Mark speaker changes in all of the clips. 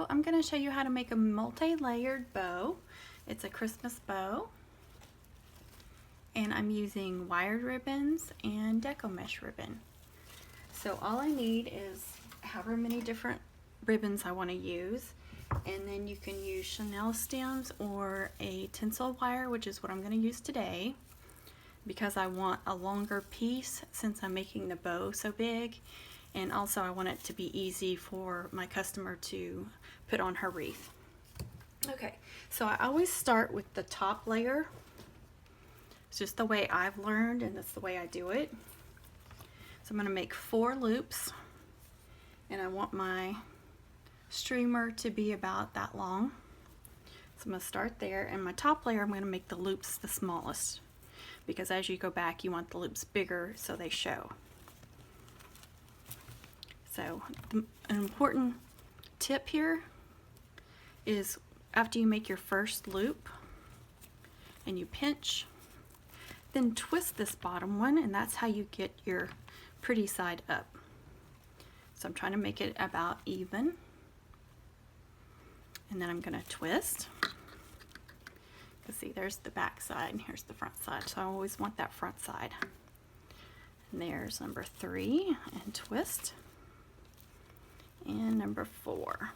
Speaker 1: So I'm going to show you how to make a multi-layered bow. It's a Christmas bow, and I'm using wired ribbons and Deco mesh ribbon. So all I need is however many different ribbons I want to use, and then you can use chenille stems or a tinsel wire, which is what I'm going to use today because I want a longer piece since I'm making the bow so big. And also I want it to be easy for my customer to put on her wreath. Okay, so I always start with the top layer. It's just the way I've learned, and that's the way I do it. So I'm going to make 4 loops, and I want my streamer to be about that long. So I'm going to start there, and my top layer I'm going to make the loops the smallest, because as you go back you want the loops bigger so they show. So an important tip here is after you make your first loop and you pinch, then twist this bottom one, and that's how you get your pretty side up. So I'm trying to make it about even, and then I'm going to twist. Because see, there's the back side and here's the front side, so I always want that front side. And there's number 3, and twist. And number 4.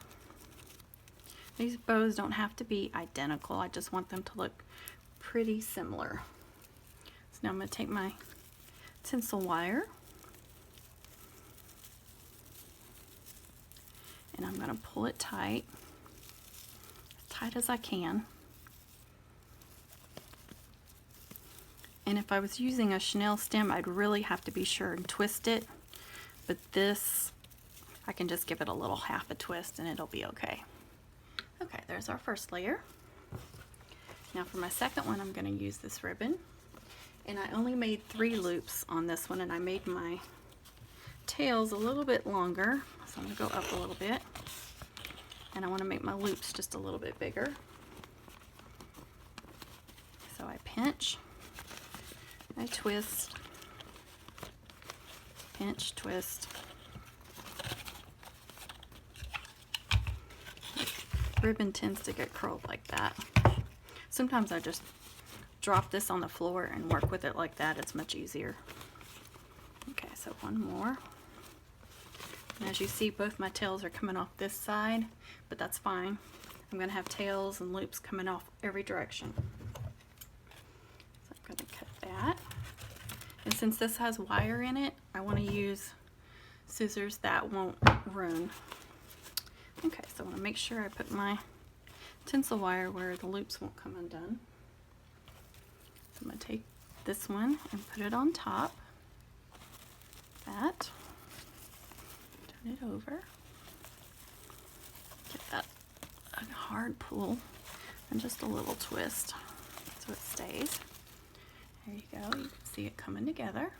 Speaker 1: These bows don't have to be identical. I just want them to look pretty similar. So now I'm going to take my tinsel wire and I'm going to pull it tight as I can. And if I was using a chenille stem, I'd really have to be sure and twist it. But this, I can just give it a little half a twist and it'll be okay. Okay, there's our first layer. Now for my second one, I'm going to use this ribbon. And I only made 3 loops on this one, and I made my tails a little bit longer. So I'm going to go up a little bit. And I want to make my loops just a little bit bigger. So I pinch, I twist, pinch, twist. Ribbon tends to get curled like that. Sometimes I just drop this on the floor and work with it like that. It's much easier. Okay, so one more. And as you see, both my tails are coming off this side, but that's fine. I'm going to have tails and loops coming off every direction. So I'm going to cut that. And since this has wire in it, I want to use scissors that won't ruin. Okay, so I want to make sure I put my tinsel wire where the loops won't come undone. So I'm going to take this one and put it on top. That. Turn it over. Get that a hard pull and just a little twist so it stays. There you go. You can see it coming together.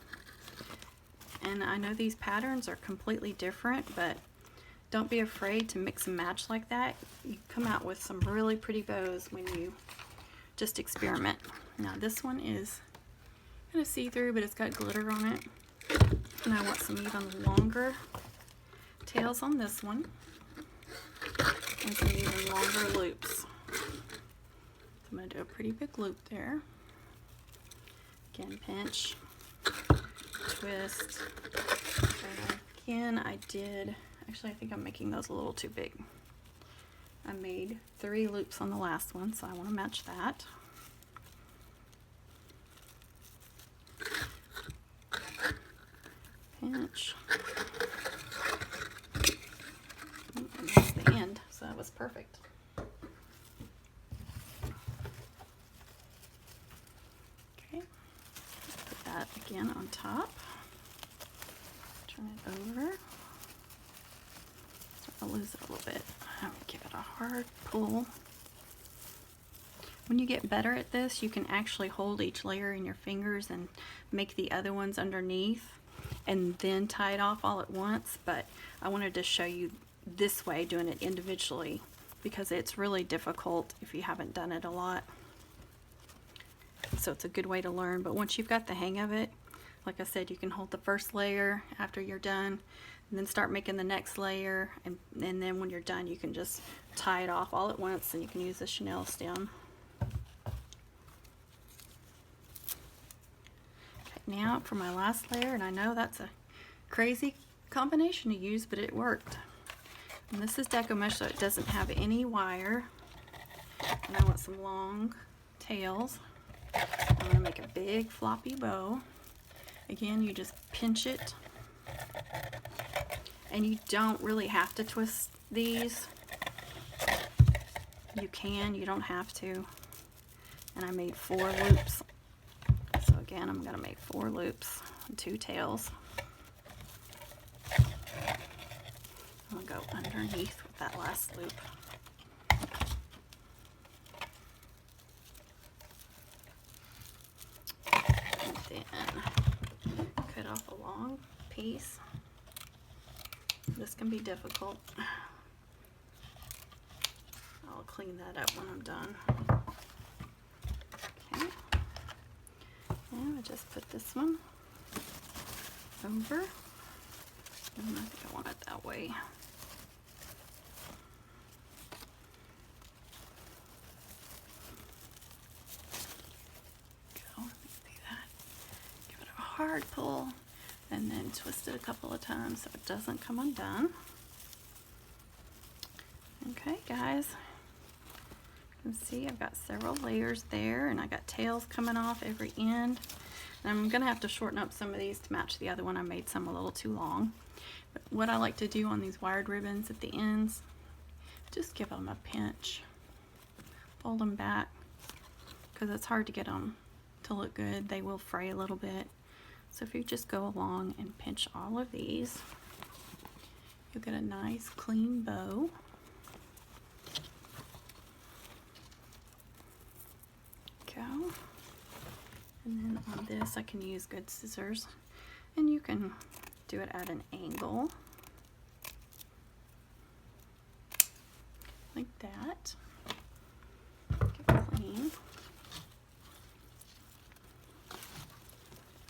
Speaker 1: And I know these patterns are completely different, but don't be afraid to mix and match like that. You come out with some really pretty bows when you just experiment. Now this one is kind of see-through, but it's got glitter on it. And I want some even longer tails on this one. And some even longer loops. So I'm going to do a pretty big loop there. Again, pinch, twist. And again, actually I think I'm making those a little too big. I made 3 loops on the last one, so I want to match that. Pinch. And that's the end, so that was perfect. Okay, put that again on top. Turn it over. I'll lose it a little bit. I'll give it a hard pull. When you get better at this, you can actually hold each layer in your fingers and make the other ones underneath and then tie it off all at once, but I wanted to show you this way, doing it individually, because it's really difficult if you haven't done it a lot. So it's a good way to learn, but once you've got the hang of it, like I said, you can hold the first layer after you're done, and then start making the next layer, and then when you're done you can just tie it off all at once, and you can use the chenille stem. Okay, now for my last layer, and I know that's a crazy combination to use, but it worked. And this is Deco mesh, so it doesn't have any wire, and I want some long tails. I'm going to make a big floppy bow. Again, you just pinch it, and you don't really have to twist these. You can, you don't have to. And I made 4 loops. So again, I'm going to make 4 loops and 2 tails. I'm going to go underneath with that last loop. And then cut off a long piece. This can be difficult. I'll clean that up when I'm done. Okay. And I just put this one over. And I think I want it that way. Go. See that? Give it a hard pull, and then twist it a couple of times so it doesn't come undone. Okay, guys. You can see I've got several layers there, and I got tails coming off every end. And I'm gonna have to shorten up some of these to match the other one. I made some a little too long. But what I like to do on these wired ribbons at the ends, just give them a pinch. Fold them back, because it's hard to get them to look good. They will fray a little bit. So if you just go along and pinch all of these, you'll get a nice clean bow. Go. And then on this I can use good scissors, and you can do it at an angle like that. Get it clean.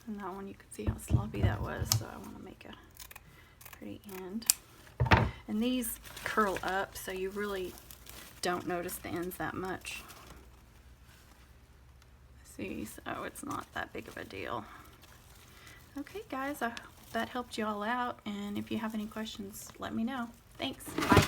Speaker 1: And that one, you can see how sloppy that was, so I want to make a pretty end. And these curl up, so you really don't notice the ends that much. See, so it's not that big of a deal. Okay guys, I hope that helped you all out, and if you have any questions, let me know. Thanks. Bye.